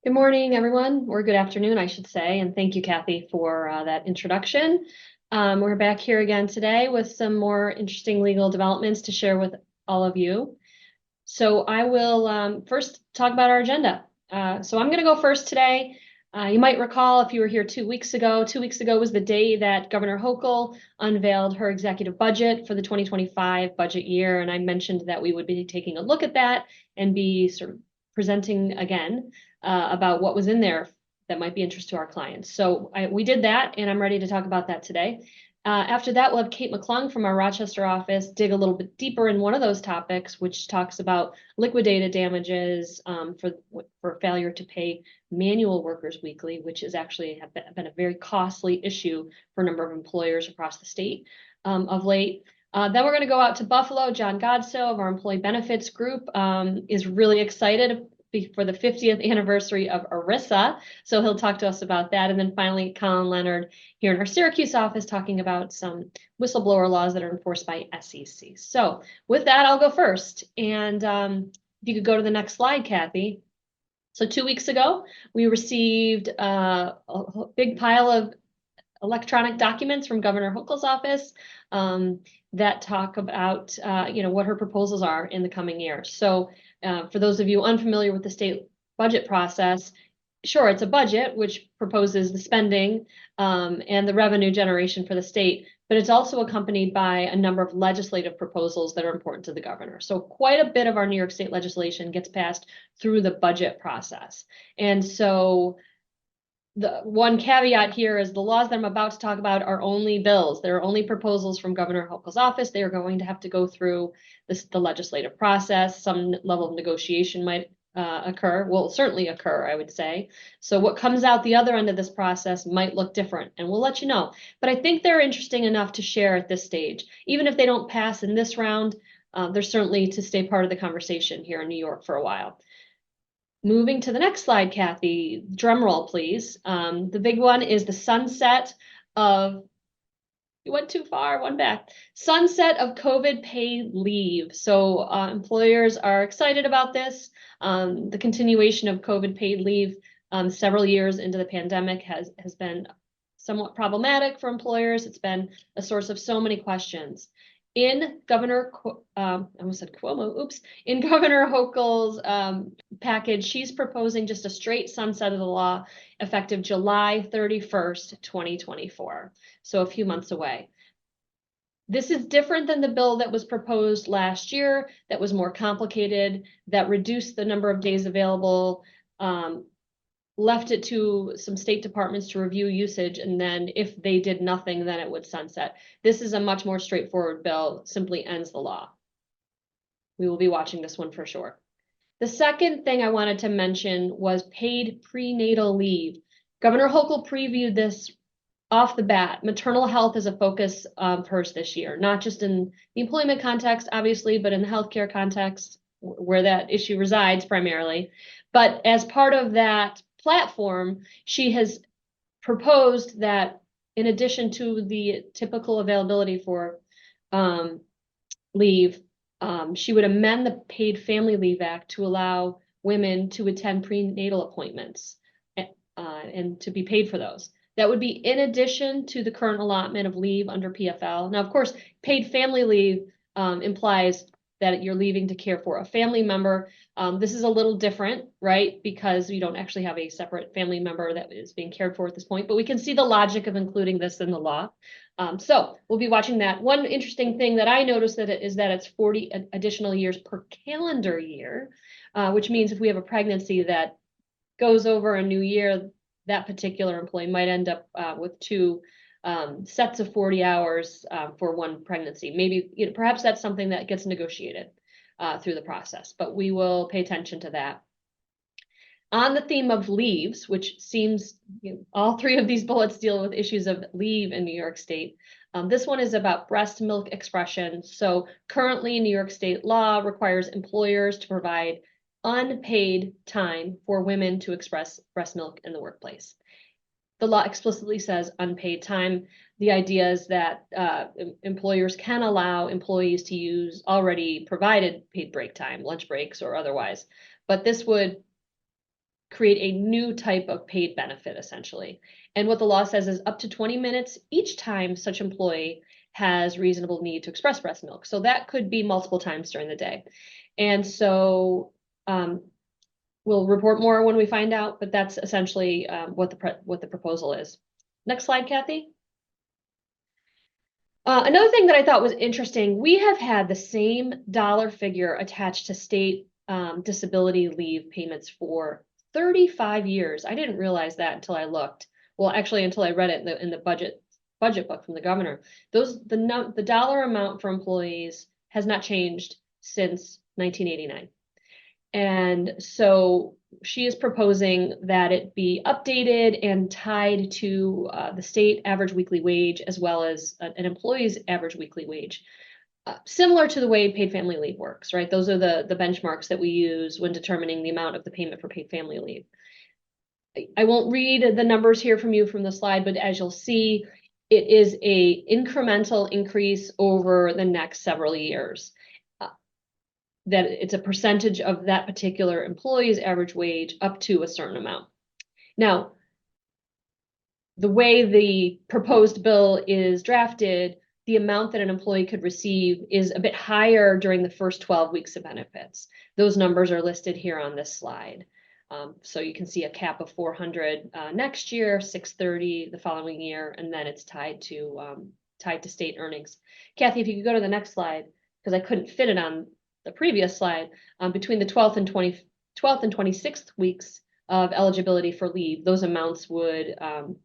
Good morning, everyone, or good afternoon, I should say, and thank you, Kathy, for that introduction. We're back here again today with some more interesting legal developments to share with all of you. So I will first talk about our agenda. So I'm going to go first today. You might recall if you were here 2 weeks ago, 2 weeks ago was the day that Governor Hochul unveiled her executive budget for the 2025 budget year. And I mentioned that we would be taking a look at that and be sort of presenting again about what was in there that might be interest to our clients. So we did that, and I'm ready to talk about that today. After that, we'll have Kate McClung from our Rochester office dig a little bit deeper in one of those topics, which talks about liquidated damages for failure to pay manual workers weekly, which is actually been a very costly issue for a number of employers across the state of late. Then we're going to go out to Buffalo. John Godso of our employee benefits group is really excited for the 50th anniversary of ERISA. So he'll talk to us about that. And then finally, Colin Leonard here in our Syracuse office talking about some whistleblower laws that are enforced by SEC. So with that, I'll go first. And if you could go to the next slide, Kathy. So 2 weeks ago, we received a big pile of electronic documents from Governor Hochul's office that talk about what her proposals are in the coming year. So for those of you unfamiliar with the state budget process, sure, it's a budget which proposes the spending and the revenue generation for the state, but it's also accompanied by a number of legislative proposals that are important to the governor. So quite a bit of our New York State legislation gets passed through the budget process. And so the one caveat here is the laws that I'm about to talk about are only bills. They're only proposals from Governor Hochul's office. They are going to have to go through the legislative process. Some level of negotiation might will certainly occur, I would say. So what comes out the other end of this process might look different, and we'll let you know. But I think they're interesting enough to share at this stage. Even if they don't pass in this round, they're certainly to stay part of the conversation here in New York for a while. Moving to the next slide, Kathy, drum roll, please. The big one is the sunset of, you went too far, one back. Sunset of COVID paid leave. So employers are excited about this. The continuation of COVID paid leave several years into the pandemic has been somewhat problematic for employers. It's been a source of so many questions. In Governor, I almost said Cuomo, oops. In Governor Hochul's package, she's proposing just a straight sunset of the law effective July 31st, 2024. So a few months away. This is different than the bill that was proposed last year, that was more complicated, that reduced the number of days available, left it to some state departments to review usage, and then if they did nothing, then it would sunset. This is a much more straightforward bill, simply ends the law. We will be watching this one for sure. The second thing I wanted to mention was paid prenatal leave. Governor Hochul previewed this off the bat. Maternal health is a focus of hers this year, not just in the employment context, obviously, but in the healthcare context where that issue resides primarily. But as part of that platform, she has proposed that in addition to the typical availability for leave, she would amend the Paid Family Leave Act to allow women to attend prenatal appointments and to be paid for those. That would be in addition to the current allotment of leave under PFL. Now, of course, paid family leave implies that you're leaving to care for a family member. This is a little different, right? Because you don't actually have a separate family member that is being cared for at this point, but we can see the logic of including this in the law. So we'll be watching that. One interesting thing that I noticed is that it's 40 additional years per calendar year, which means if we have a pregnancy that goes over a new year, that particular employee might end up with two sets of 40 hours for one pregnancy. Maybe, perhaps that's something that gets negotiated through the process, but we will pay attention to that. On the theme of leaves, which seems, all three of these bullets deal with issues of leave in New York State. This one is about breast milk expression. So currently New York State law requires employers to provide unpaid time for women to express breast milk in the workplace. The law explicitly says unpaid time. The idea is that employers can allow employees to use already provided paid break time, lunch breaks or otherwise, but this would create a new type of paid benefit, essentially. And what the law says is up to 20 minutes each time such employee has reasonable need to express breast milk. So that could be multiple times during the day. And so we'll report more when we find out, but that's essentially what the proposal is. Next slide, Kathy. Another thing that I thought was interesting, we have had the same dollar figure attached to state disability leave payments for 35 years. I didn't realize that until I looked. Well, actually, until I read it in the budget book from the governor. The dollar amount for employees has not changed since 1989. And so she is proposing that it be updated and tied to the state average weekly wage, as well as an employee's average weekly wage. Similar to the way paid family leave works, right? Those are the benchmarks that we use when determining the amount of the payment for paid family leave. I won't read the numbers here from the slide, but as you'll see, it is a incremental increase over the next several years. That it's a percentage of that particular employee's average wage up to a certain amount. Now, the way the proposed bill is drafted, the amount that an employee could receive is a bit higher during the first 12 weeks of benefits. Those numbers are listed here on this slide. So you can see a cap of 400 next year, 630 the following year, and then it's tied to state earnings. Kathy, if you could go to the next slide, because I couldn't fit it on the previous slide, between the 12th and 26th weeks of eligibility for leave, those amounts would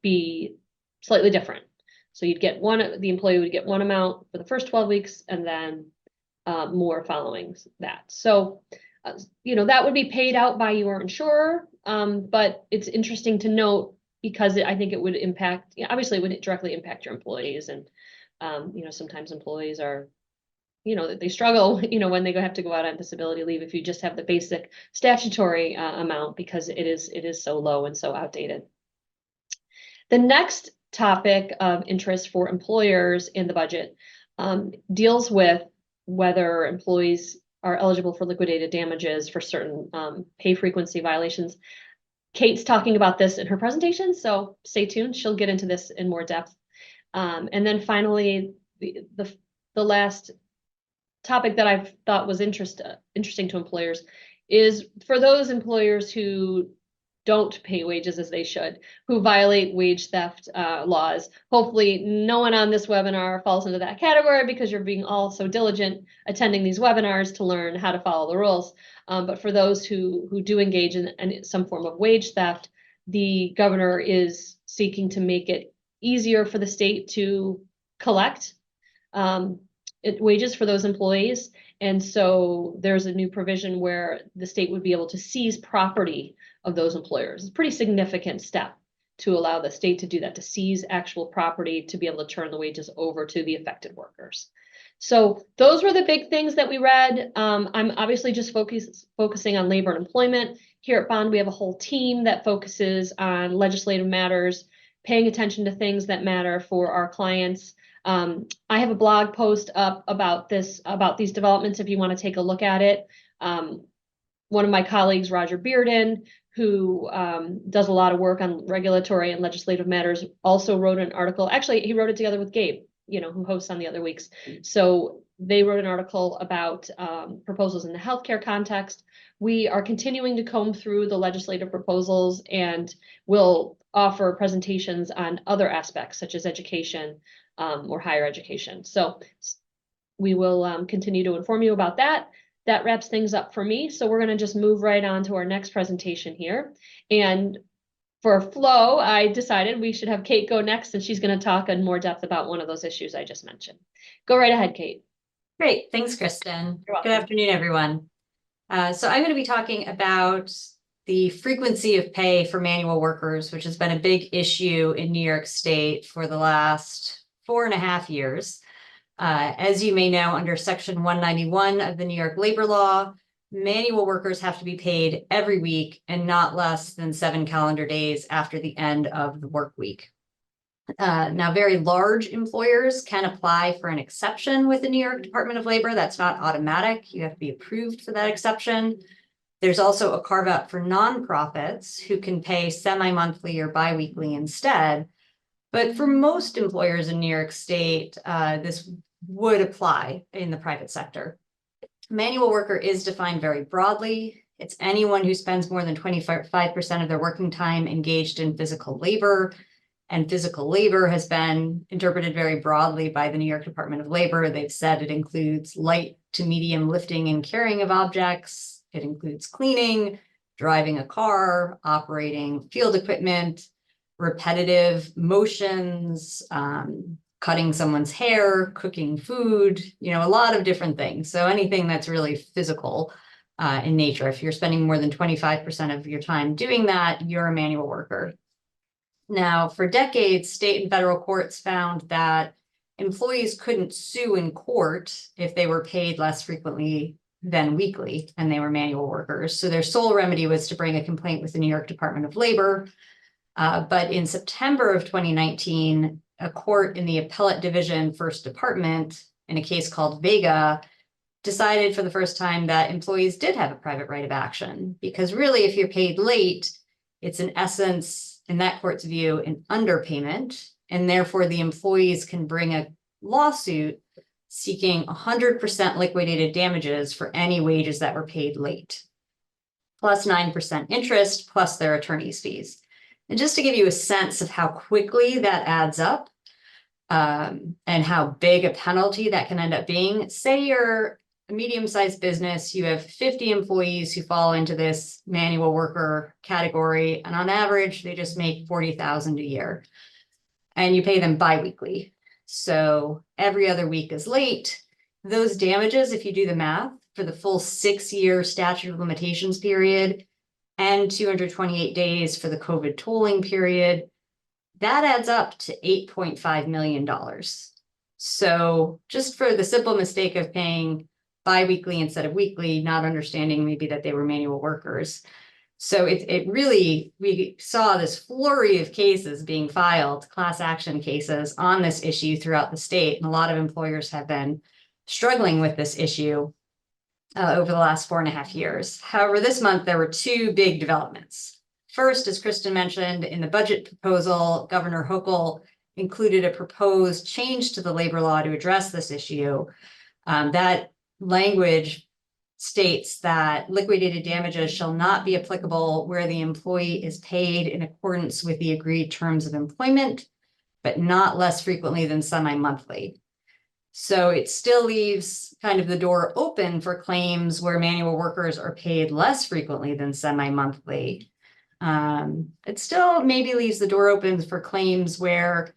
be slightly different. So you'd get the employee would get one amount for the first 12 weeks and then more following that. So, that would be paid out by your insurer, but it's interesting to note because I think it would impact, obviously it would directly impact your employees. And, sometimes employees are they struggle, when they have to go out on disability leave if you just have the basic statutory amount because it is so low and so outdated. The next topic of interest for employers in the budget deals with whether employees are eligible for liquidated damages for certain pay frequency violations. Kate's talking about this in her presentation, so stay tuned. She'll get into this in more depth. And then finally, the last topic that I've thought was interesting to employers is for those employers who don't pay wages as they should, who violate wage theft laws. Hopefully no one on this webinar falls into that category because you're being all so diligent attending these webinars to learn how to follow the rules. But for those who do engage in some form of wage theft, the governor is seeking to make it easier for the state to collect wages for those employees. And so there's a new provision where the state would be able to seize property of those employers. It's a pretty significant step to allow the state to do that, to seize actual property, to be able to turn the wages over to the affected workers. So those were the big things that we read. I'm obviously just focusing on labor and employment. Here at Bond, we have a whole team that focuses on legislative matters, paying attention to things that matter for our clients. I have a blog post up about these developments if you want to take a look at it. One of my colleagues, Roger Bearden, who does a lot of work on regulatory and legislative matters, also wrote an article. Actually, he wrote it together with Gabe, who hosts on the other weeks. So they wrote an article about proposals in the healthcare context. We are continuing to comb through the legislative proposals and will offer presentations on other aspects such as education or higher education. So we will continue to inform you about that. That wraps things up for me. So we're going to just move right on to our next presentation here. And for flow, I decided we should have Kate go next, and she's going to talk in more depth about one of those issues I just mentioned. Go right ahead, Kate. Great. Thanks, Kristen. Good afternoon, everyone. So I'm going to be talking about the frequency of pay for manual workers, which has been a big issue in New York State for the last 4.5 years. As you may know, under Section 191 of the New York labor law, manual workers have to be paid every week and not less than 7 calendar days after the end of the work week. Now, very large employers can apply for an exception with the New York Department of Labor. That's not automatic. You have to be approved for that exception. There's also a carve out for nonprofits who can pay semi-monthly or biweekly instead. But for most employers in New York State, this would apply in the private sector. Manual worker is defined very broadly. It's anyone who spends more than 25% of their working time engaged in physical labor. And physical labor has been interpreted very broadly by the New York Department of Labor. They've said it includes light to medium lifting and carrying of objects. It includes cleaning, driving a car, operating field equipment, repetitive motions, cutting someone's hair, cooking food, a lot of different things. So anything that's really physical in nature. If you're spending more than 25% of your time doing that, you're a manual worker. Now, for decades, state and federal courts found that employees couldn't sue in court if they were paid less frequently than weekly and they were manual workers. So their sole remedy was to bring a complaint with the New York Department of Labor. But in September of 2019, a court in the Appellate Division, First Department, in a case called Vega, decided for the first time that employees did have a private right of action. Because really, if you're paid late, it's in essence, in that court's view, an underpayment. And therefore, the employees can bring a lawsuit seeking 100% liquidated damages for any wages that were paid late, plus 9% interest, plus their attorney's fees. And just to give you a sense of how quickly that adds up and how big a penalty that can end up being, say you're a medium-sized business, you have 50 employees who fall into this manual worker category, and on average, they just make $40,000 a year, and you pay them biweekly. So every other week is late. Those damages, if you do the math, for the full 6-year statute of limitations period, and 228 days for the COVID tolling period, that adds up to $8.5 million. So just for the simple mistake of paying biweekly instead of weekly, not understanding maybe that they were manual workers. So it really, we saw this flurry of cases being filed, class action cases on this issue throughout the state. And a lot of employers have been struggling with this issue over the last 4.5 years. However, this month, there were 2 big developments. First, as Kristen mentioned, in the budget proposal, Governor Hochul included a proposed change to the labor law to address this issue. That language states that liquidated damages shall not be applicable where the employee is paid in accordance with the agreed terms of employment, but not less frequently than semi-monthly. So it still leaves kind of the door open for claims where manual workers are paid less frequently than semi-monthly. It still maybe leaves the door open for claims where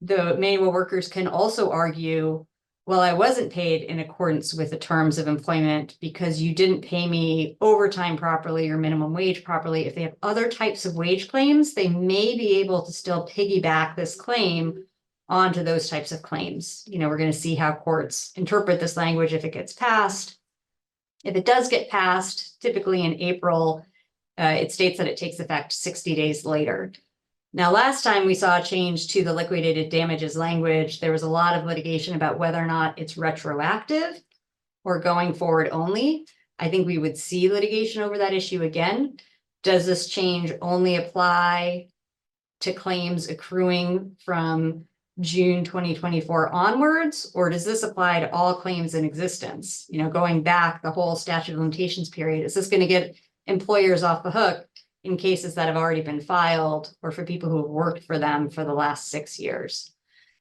the manual workers can also argue, well, I wasn't paid in accordance with the terms of employment because you didn't pay me overtime properly or minimum wage properly. If they have other types of wage claims, they may be able to still piggyback this claim onto those types of claims. We're going to see how courts interpret this language if it gets passed. If it does get passed, typically in April, it states that it takes effect 60 days later. Now, last time we saw a change to the liquidated damages language, there was a lot of litigation about whether or not it's retroactive or going forward only. I think we would see litigation over that issue again. Does this change only apply to claims accruing from June 2024 onwards, or does this apply to all claims in existence? Going back the whole statute of limitations period, is this going to get employers off the hook in cases that have already been filed or for people who have worked for them for the last 6 years?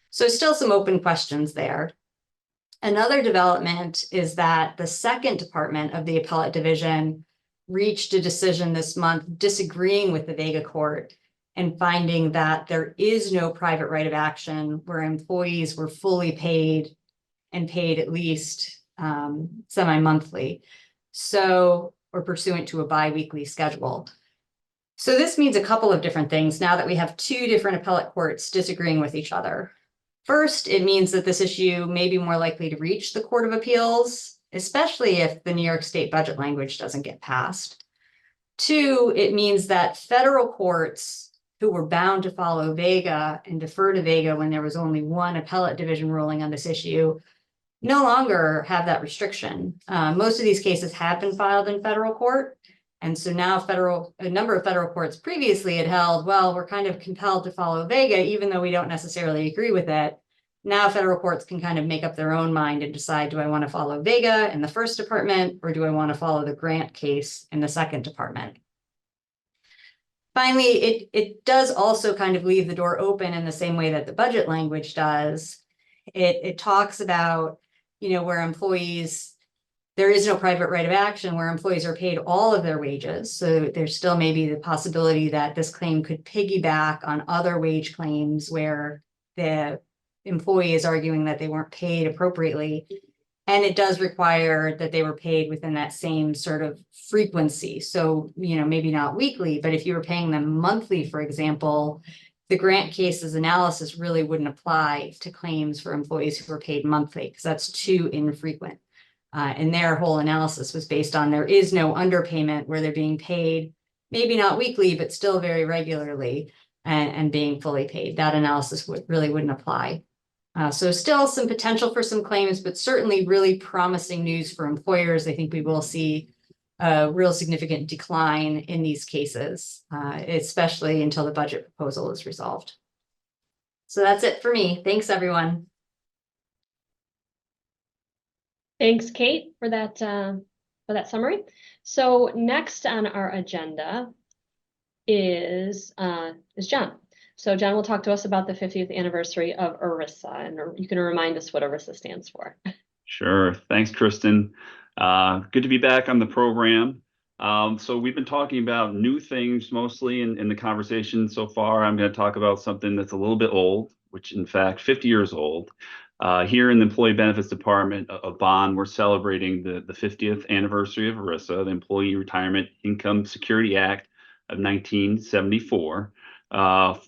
So still some open questions there. Another development is that the second department of the Appellate Division reached a decision this month disagreeing with the Vega Court and finding that there is no private right of action where employees were fully paid and paid at least semi-monthly, or pursuant to a biweekly schedule. So this means a couple of different things now that we have 2 different appellate courts disagreeing with each other. First, it means that this issue may be more likely to reach the Court of Appeals, especially if the New York State budget language doesn't get passed. 2, it means that federal courts who were bound to follow Vega and defer to Vega when there was only one appellate division ruling on this issue no longer have that restriction. Most of these cases have been filed in federal court, And so now a number of federal courts previously had held, well, we're kind of compelled to follow Vega, even though we don't necessarily agree with it. Now federal courts can kind of make up their own mind and decide, do I want to follow Vega in the first department, or do I want to follow the Grant case in the second department? Finally, it does also kind of leave the door open in the same way that the budget language does. It talks about, where employees, there is no private right of action where employees are paid all of their wages. So there's still maybe the possibility that this claim could piggyback on other wage claims where the employee is arguing that they weren't paid appropriately. And it does require that they were paid within that same sort of frequency. So, maybe not weekly, but if you were paying them monthly, for example, the Grant cases analysis really wouldn't apply to claims for employees who were paid monthly, because that's too infrequent. And their whole analysis was based on there is no underpayment where they're being paid, maybe not weekly, but still very regularly and being fully paid. That analysis really wouldn't apply. So still some potential for some claims, but certainly really promising news for employers. I think we will see a real significant decline in these cases, especially until the budget proposal is resolved. So that's it for me. Thanks, everyone. Thanks, Kate, for that summary. So next on our agenda is John. So John will talk to us about the 50th anniversary of ERISA, and you can remind us what ERISA stands for. Sure. Thanks, Kristen. Good to be back on the program. So we've been talking about new things mostly in the conversation so far. I'm going to talk about something that's a little bit old, which in fact 50 years old. Here in the Employee Benefits Department of Bonn, we're celebrating the 50th anniversary of ERISA, the Employee Retirement Income Security Act of 1974.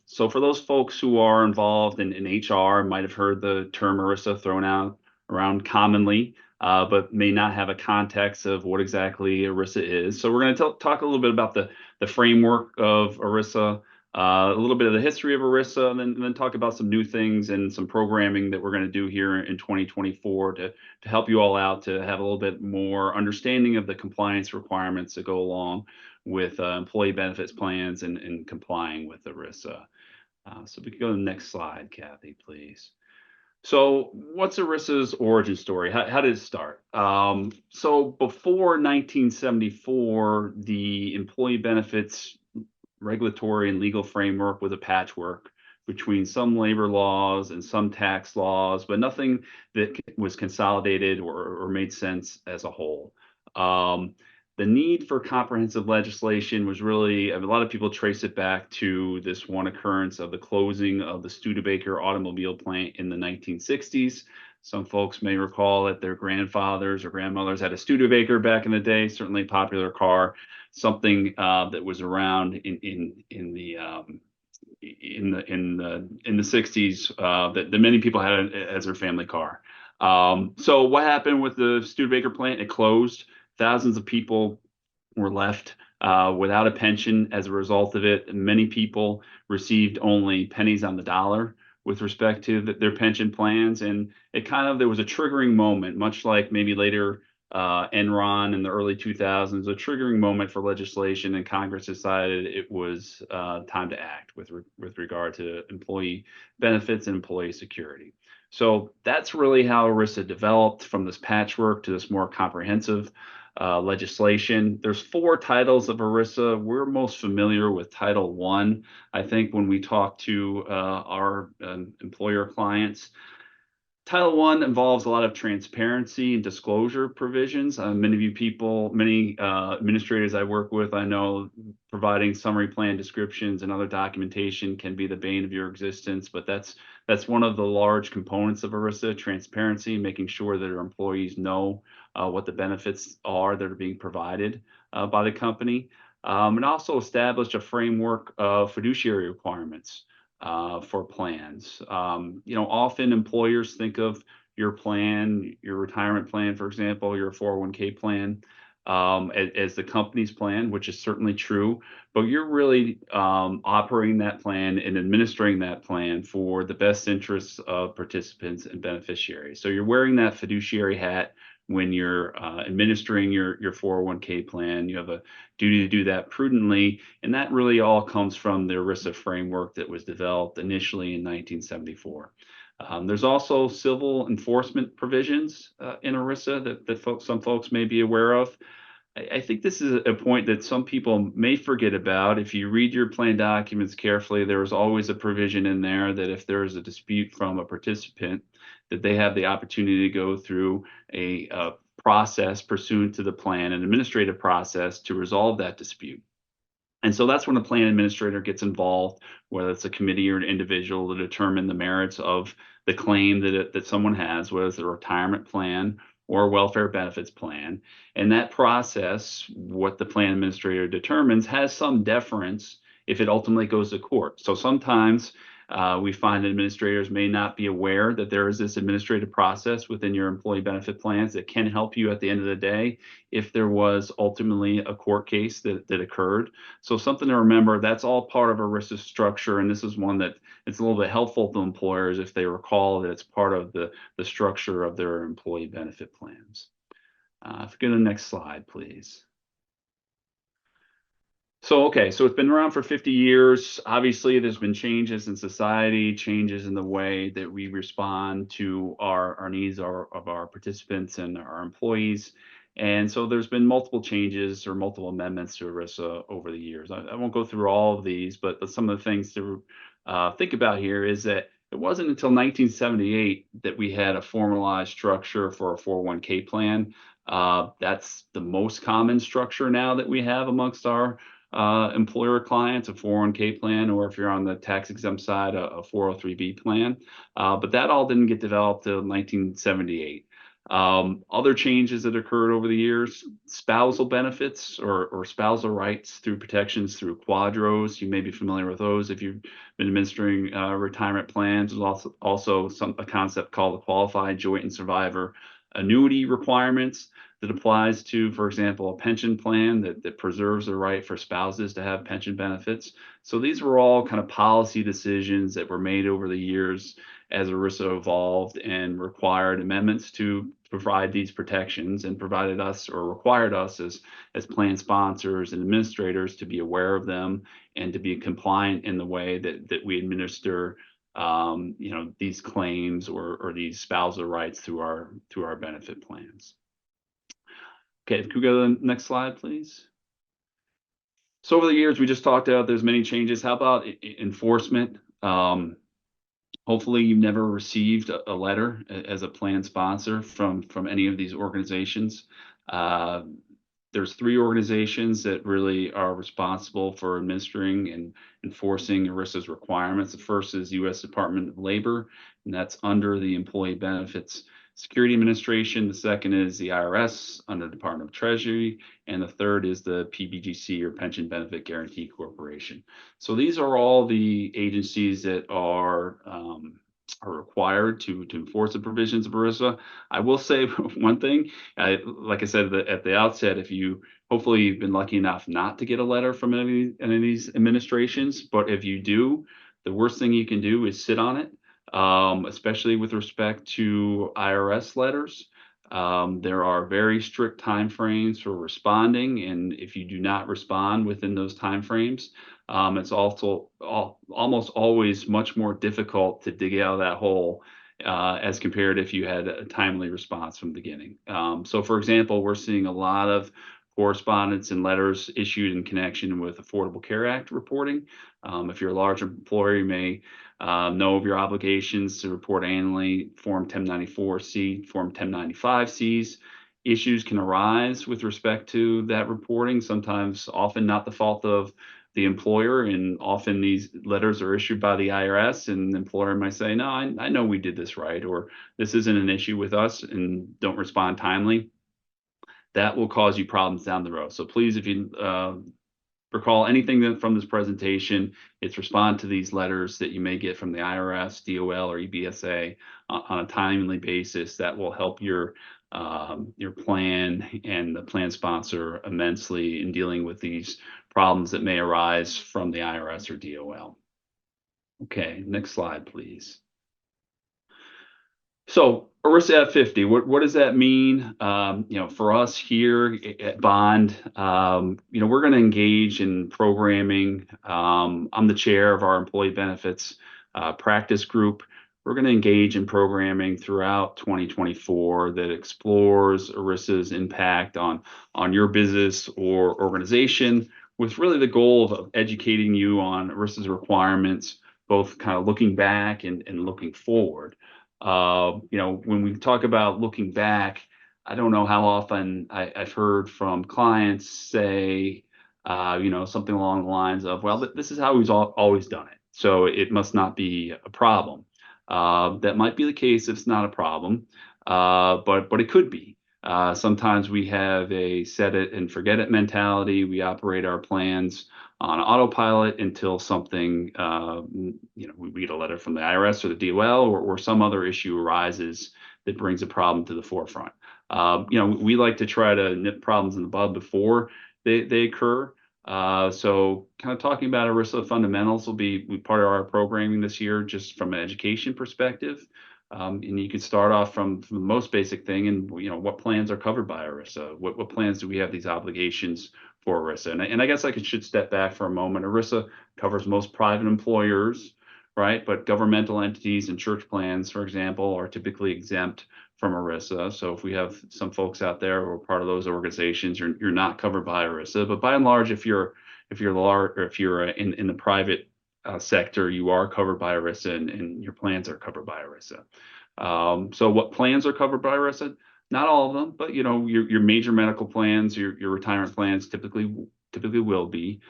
So for those folks who are involved in HR, might have heard the term ERISA thrown out around commonly, but may not have a context of what exactly ERISA is. So we're going to talk a little bit about the framework of ERISA, a little bit of the history of ERISA, and then talk about some new things and some programming that we're going to do here in 2024 to help you all out to have a little bit more understanding of the compliance requirements that go along with employee benefits plans and complying with ERISA. So we can go to the next slide, Kathy, please. So what's ERISA's origin story? How did it start? So before 1974, the employee benefits regulatory and legal framework was a patchwork between some labor laws and some tax laws, but nothing that was consolidated or made sense as a whole. The need for comprehensive legislation was really, a lot of people trace it back to this one occurrence of the closing of the Studebaker automobile plant in the 1960s. Some folks may recall that their grandfathers or grandmothers had a Studebaker back in the day, certainly a popular car, something that was around in the 60s that many people had as their family car. So what happened with the Studebaker plant? It closed. Thousands of people were left without a pension as a result of it. Many people received only pennies on the dollar with respect to their pension plans. And there was a triggering moment, much like maybe later Enron in the early 2000s, a triggering moment for legislation, and Congress decided it was time to act with regard to employee benefits and employee security. So that's really how ERISA developed, from this patchwork to this more comprehensive legislation. There's 4 titles of ERISA. We're most familiar with Title I, I think, when we talk to our employer clients. Title I involves a lot of transparency and disclosure provisions. Many administrators I work with, I know providing summary plan descriptions and other documentation can be the bane of your existence, but that's one of the large components of ERISA: transparency, making sure that our employees know what the benefits are that are being provided by the company, and also establish a framework of fiduciary requirements for plans. Often employers think of your plan, your retirement plan, for example, your 401k plan, as the company's plan, which is certainly true, but you're really operating that plan and administering that plan for the best interests of participants and beneficiaries. So you're wearing that fiduciary hat when you're administering your 401k plan. You have a duty to do that prudently, and that really all comes from the ERISA framework that was developed initially in 1974. There's also civil enforcement provisions in ERISA that some folks may be aware of. I think this is a point that some people may forget about. If you read your plan documents carefully, there is always a provision in there that if there is a dispute from a participant, that they have the opportunity to go through a process pursuant to the plan, an administrative process to resolve that dispute. And so that's when a plan administrator gets involved, whether it's a committee or an individual, to determine the merits of the claim that someone has, whether it's a retirement plan or a welfare benefits plan. And that process, what the plan administrator determines, has some deference if it ultimately goes to court. So sometimes we find administrators may not be aware that there is this administrative process within your employee benefit plans that can help you at the end of the day if there was ultimately a court case that occurred. So something to remember, that's all part of ERISA structure, and this is one that it's a little bit helpful to employers if they recall that it's part of the structure of their employee benefit plans. If we go to the next slide, please. So, okay, so it's been around for 50 years. Obviously, there's been changes in society, changes in the way that we respond to our needs of our participants and our employees. And so there's been multiple changes or multiple amendments to ERISA over the years. I won't go through all of these, but some of the things to think about here is that it wasn't until 1978 that we had a formalized structure for a 401k plan. That's the most common structure now that we have amongst our employer clients, a 401k plan, or if you're on the tax exempt side, a 403b plan. But that all didn't get developed till 1978. Other changes that occurred over the years, spousal benefits or spousal rights through protections through quadros. You may be familiar with those if you've been administering retirement plans. There's also a concept called the qualified joint and survivor annuity requirements that applies to, for example, a pension plan that preserves the right for spouses to have pension benefits. So these were all kind of policy decisions that were made over the years as ERISA evolved and required amendments to provide these protections, and provided us or required us as plan sponsors and administrators to be aware of them and to be compliant in the way that we administer these claims or these spousal rights through our benefit plans. Okay, if we go to the next slide, please. So over the years, we just talked about there's many changes. How about enforcement? Hopefully you've never received a letter as a plan sponsor from any of these organizations. There's 3 organizations that really are responsible for administering and enforcing ERISA's requirements. The first is U.S. Department of Labor, and that's under the Employee Benefits Security Administration. The second is the IRS under the Department of Treasury, and the third is the PBGC, or Pension Benefit Guaranty Corporation. So these are all the agencies that are required to enforce the provisions of ERISA. I will say one thing, like I said at the outset, if hopefully you've been lucky enough not to get a letter from any of these administrations, but if you do, the worst thing you can do is sit on it. Especially with respect to IRS letters. There are very strict timeframes for responding, and if you do not respond within those timeframes, it's also almost always much more difficult to dig out of that hole as compared if you had a timely response from the beginning. So for example, we're seeing a lot of correspondence and letters issued in connection with Affordable Care Act reporting. If you're a large employer, you may know of your obligations to report annually. Form 1094C, Form 1095Cs. Issues can arise with respect to that reporting, sometimes often not the fault of the employer, and often these letters are issued by the IRS, and the employer might say, no, I know we did this right, or this isn't an issue with us, and don't respond timely. That will cause you problems down the road. So please, if you recall anything from this presentation, it's respond to these letters that you may get from the IRS, DOL, or EBSA on a timely basis. That will help your plan and the plan sponsor immensely in dealing with these problems that may arise from the IRS or DOL. Okay, next slide, please. So ERISA F50, what does that mean? For us here at Bond, we're going to engage in programming. I'm the chair of our employee benefits practice group. We're going to engage in programming throughout 2024 that explores ERISA's impact on your business or organization, with really the goal of educating you on ERISA's requirements, both kind of looking back and looking forward. When we talk about looking back, I don't know how often I've heard from clients say, something along the lines of, well, this is how we've always done it, so it must not be a problem. That might be the case if it's not a problem, but it could be. Sometimes we have a set it and forget it mentality. We operate our plans on autopilot until something, we get a letter from the IRS or the DOL or some other issue arises that brings a problem to the forefront. We like to try to nip problems in the bud before they occur. So kind of talking about ERISA fundamentals will be part of our programming this year, just from an education perspective. And you can start off from the most basic thing, and what plans are covered by ERISA? What plans do we have these obligations for ERISA? And I guess should step back for a moment. ERISA covers most private employers, right? But governmental entities and church plans, for example, are typically exempt from ERISA. So if we have some folks out there who are part of those organizations, you're not covered by ERISA. But by and large, if you're large, or if you're in the private sector, you are covered by ERISA, and your plans are covered by ERISA. So what plans are covered by ERISA? Not all of them, but your major medical plans, your retirement plans typically will be.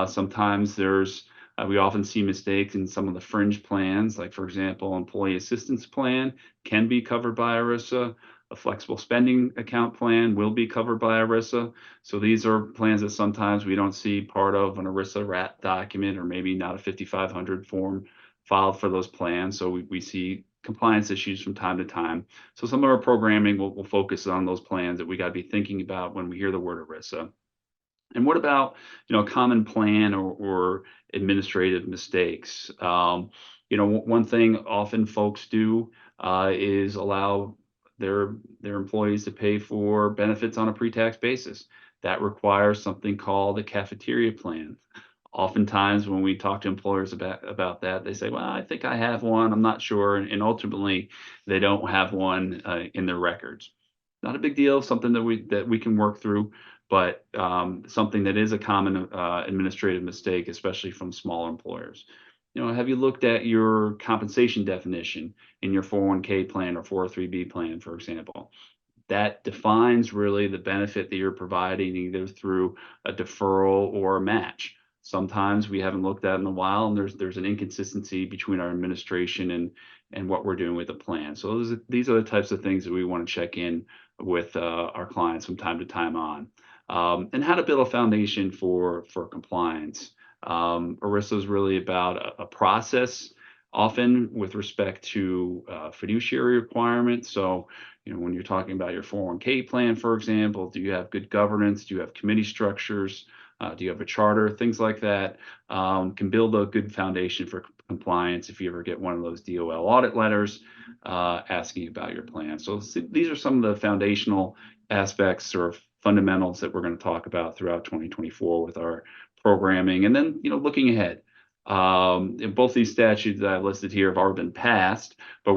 Sometimes we often see mistakes in some of the fringe plans, like, for example, employee assistance plan can be covered by ERISA. A flexible spending account plan will be covered by ERISA. So these are plans that sometimes we don't see part of an ERISA RAT document, or maybe not a 5500 form filed for those plans. So we see compliance issues from time to time. So some of our programming will focus on those plans that we got to be thinking about when we hear the word ERISA. And what about, common plan or administrative mistakes? One thing often folks do is allow their employees to pay for benefits on a pre-tax basis. That requires something called a cafeteria plan. Oftentimes, when we talk to employers about that, they say, "Well, I think I have one. I'm not sure," and ultimately, they don't have one in their records. Not a big deal. Something that we can work through, but something that is a common administrative mistake, especially from smaller employers. Have you looked at your compensation definition in your 401k plan or 403b plan, for example? That defines really the benefit that you're providing, either through a deferral or a match. Sometimes we haven't looked at in a while, and there's an inconsistency between our administration and what we're doing with the plan. So these are the types of things that we want to check in with our clients from time to time on. And how to build a foundation for compliance. ERISA is really about a process, often with respect to fiduciary requirements. So, when you're talking about your 401k plan, for example, do you have good governance? Do you have committee structures? Do you have a charter? Things like that can build a good foundation for compliance if you ever get one of those DOL audit letters asking about your plan. So these are some of the foundational aspects or fundamentals that we're going to talk about throughout 2024 with our programming. And then, looking ahead. And both these statutes that I listed here have already been passed, but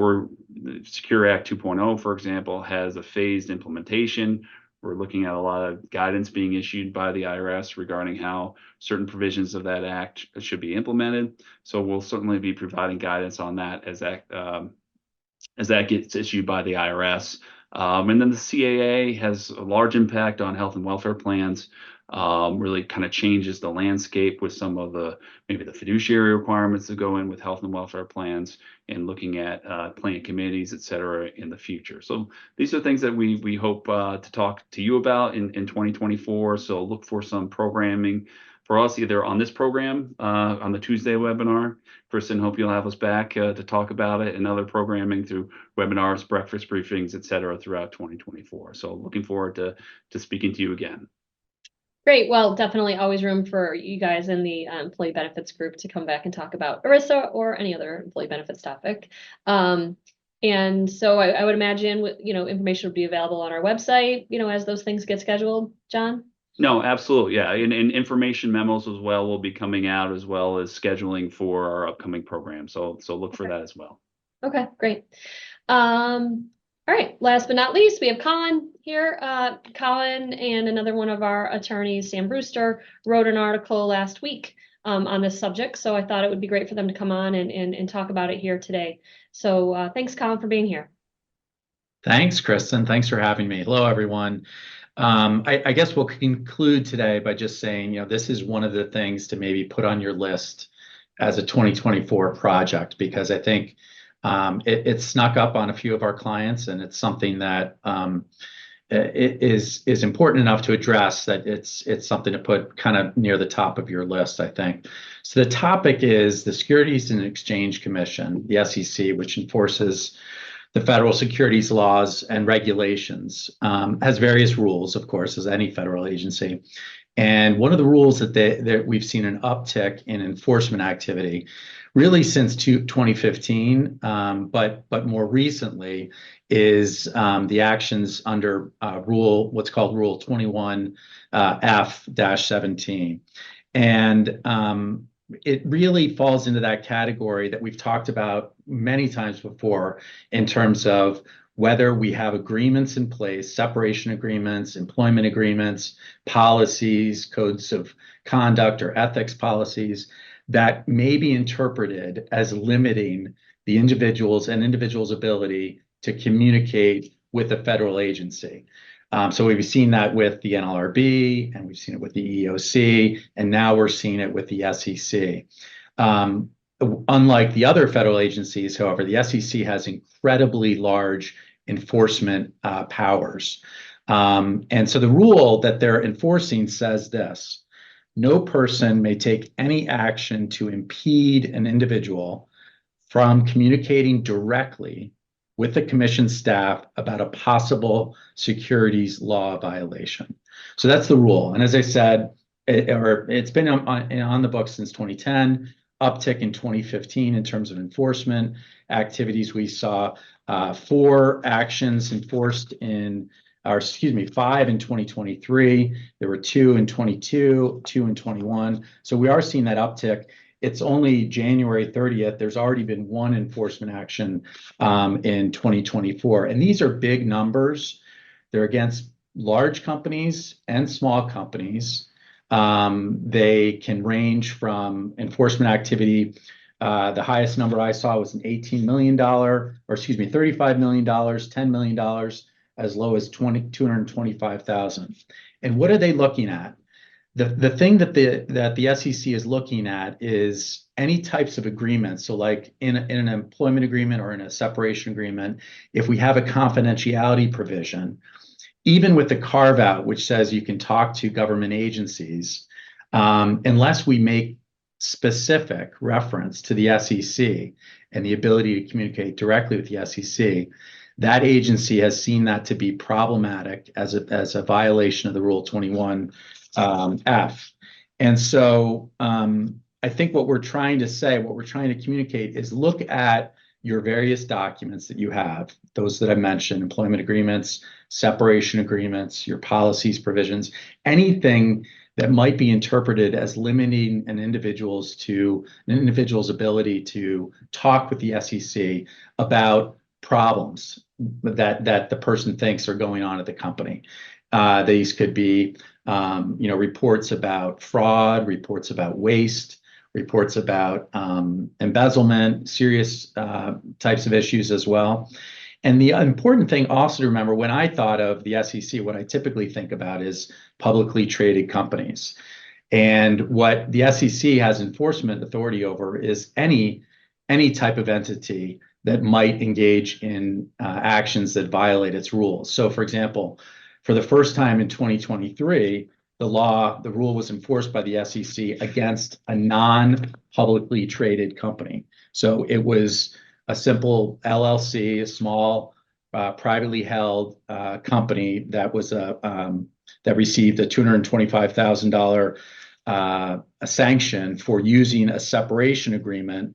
Secure Act 2.0, for example, has a phased implementation. We're looking at a lot of guidance being issued by the IRS regarding how certain provisions of that act should be implemented. So we'll certainly be providing guidance on that as that gets issued by the IRS. And then the CAA has a large impact on health and welfare plans. Really kind of changes the landscape with some of maybe the fiduciary requirements that go in with health and welfare plans, and looking at plan committees, et cetera, in the future. So these are things that we hope to talk to you about in 2024. So look for some programming for us, either on this program, on the Tuesday webinar. Kristen, hope you'll have us back to talk about it, and other programming through webinars, breakfast briefings, et cetera, throughout 2024. So looking forward to speaking to you again. Great. Well, definitely always room for you guys in the employee benefits group to come back and talk about ERISA or any other employee benefits topic. And so I would imagine, information would be available on our website, as those things get scheduled, John? No, absolutely. Yeah. And information memos as well will be coming out, as well as scheduling for our upcoming program. So look for that as well. Okay, great. All right, last but not least, we have Colin here. Colin and another one of our attorneys, Sam Brewster, wrote an article last week on this subject. So I thought it would be great for them to come on and talk about it here today. So thanks, Colin, for being here. Thanks, Kristen. Thanks for having me. Hello, everyone. I guess we'll conclude today by just saying, this is one of the things to maybe put on your list as a 2024 project, because I think it snuck up on a few of our clients, and it's something that it is important enough to address that it's something to put kind of near the top of your list, I think. So the topic is the Securities and Exchange Commission, the SEC, which enforces the federal securities laws and regulations, has various rules, of course, as any federal agency. And one of the rules that we've seen an uptick in enforcement activity really since 2015, but more recently is the actions under what's called Rule 21 F-17. And it really falls into that category that we've talked about many times before in terms of whether we have agreements in place, separation agreements, employment agreements, policies, codes of conduct or ethics policies that may be interpreted as limiting the individual's ability to communicate with a federal agency. So we've seen that with the NLRB, and we've seen it with the EEOC, and now we're seeing it with the SEC. Unlike the other federal agencies, however, the SEC has incredibly large enforcement powers. And so the rule that they're enforcing says this: no person may take any action to impede an individual from communicating directly with the commission staff about a possible securities law violation. So that's the rule. And as I said, it's been on the books since 2010, uptick in 2015 in terms of enforcement activities. We saw 4 actions enforced five in 2023. There were 2 in 22, 2 in 21. So we are seeing that uptick. It's only January 30th. There's already been 1 enforcement action in 2024. And these are big numbers. They're against large companies and small companies. They can range from enforcement activity. The highest number I saw was an $35 million, $10 million, as low as $225,000. And what are they looking at? The thing that the SEC is looking at is any types of agreements. So like in an employment agreement or in a separation agreement, if we have a confidentiality provision, even with the carve out, which says you can talk to government agencies, unless we make specific reference to the SEC and the ability to communicate directly with the SEC, that agency has seen that to be problematic as a violation of the Rule 21 F. And so I think what we're trying to communicate is look at your various documents that you have, those that I mentioned, employment agreements, separation agreements, your policies, provisions, anything that might be interpreted as limiting an individual's ability to talk with the SEC about problems that the person thinks are going on at the company. These could be reports about fraud, reports about waste, reports about embezzlement, serious types of issues as well. And the important thing also to remember, when I thought of the SEC, what I typically think about is publicly traded companies. And what the SEC has enforcement authority over is any type of entity that might engage in actions that violate its rules. So for example, for the first time in 2023, the rule was enforced by the SEC against a non-publicly traded company. So it was a simple LLC, a small privately held company that was that received a $225,000 sanction for using a separation agreement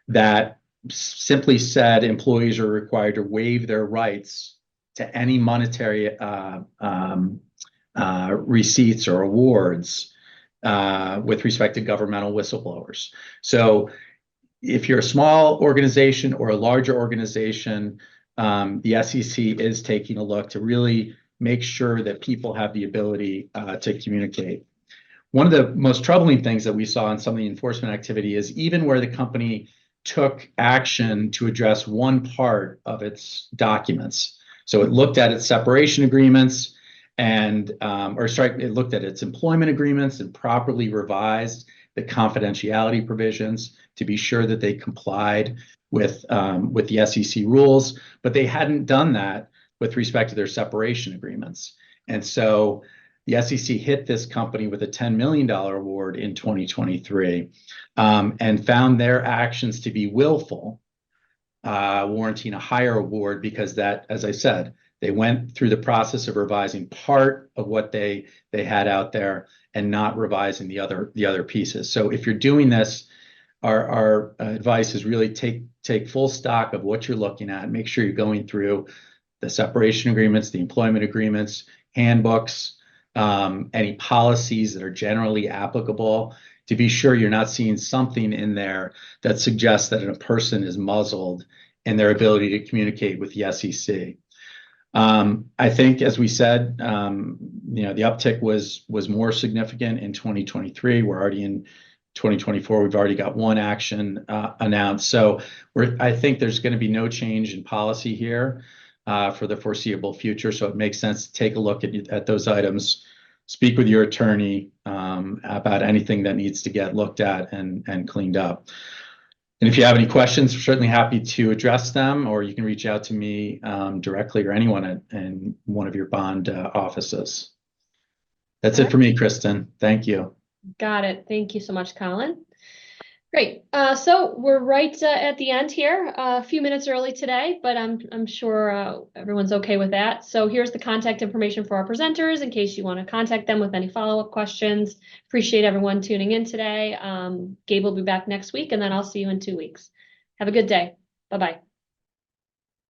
that simply said employees are required to waive their rights to any monetary receipts or awards with respect to governmental whistleblowers. So if you're a small organization or a larger organization, the SEC is taking a look to really make sure that people have the ability to communicate. One of the most troubling things that we saw in some of the enforcement activity is even where the company took action to address one part of its documents. So it looked at its separation agreements and, it looked at its employment agreements and properly revised the confidentiality provisions to be sure that they complied with the SEC rules, but they hadn't done that with respect to their separation agreements. And so the SEC hit this company with a $10 million award in 2023 and found their actions to be willful, warranting a higher award because that, as I said, they went through the process of revising part of what they had out there and not revising the other pieces. So if you're doing this, our advice is really take full stock of what you're looking at. Make sure you're going through the separation agreements, the employment agreements, handbooks, any policies that are generally applicable, to be sure you're not seeing something in there that suggests that a person is muzzled in their ability to communicate with the SEC. I think, as we said, the uptick was more significant in 2023. We're already in 2024. We've already got one action announced. So I think there's going to be no change in policy here for the foreseeable future. So it makes sense to take a look at those items, speak with your attorney about anything that needs to get looked at and cleaned up. And if you have any questions, we're certainly happy to address them, or you can reach out to me directly or anyone in one of your bond offices. That's it for me, Kristen. Thank you. Got it. Thank you so much, Colin. Great. So we're right at the end here, a few minutes early today, but I'm sure everyone's okay with that. So here's the contact information for our presenters in case you want to contact them with any follow-up questions. Appreciate everyone tuning in today. Gabe will be back next week, and then I'll see you in 2 weeks. Have a good day. Bye-bye.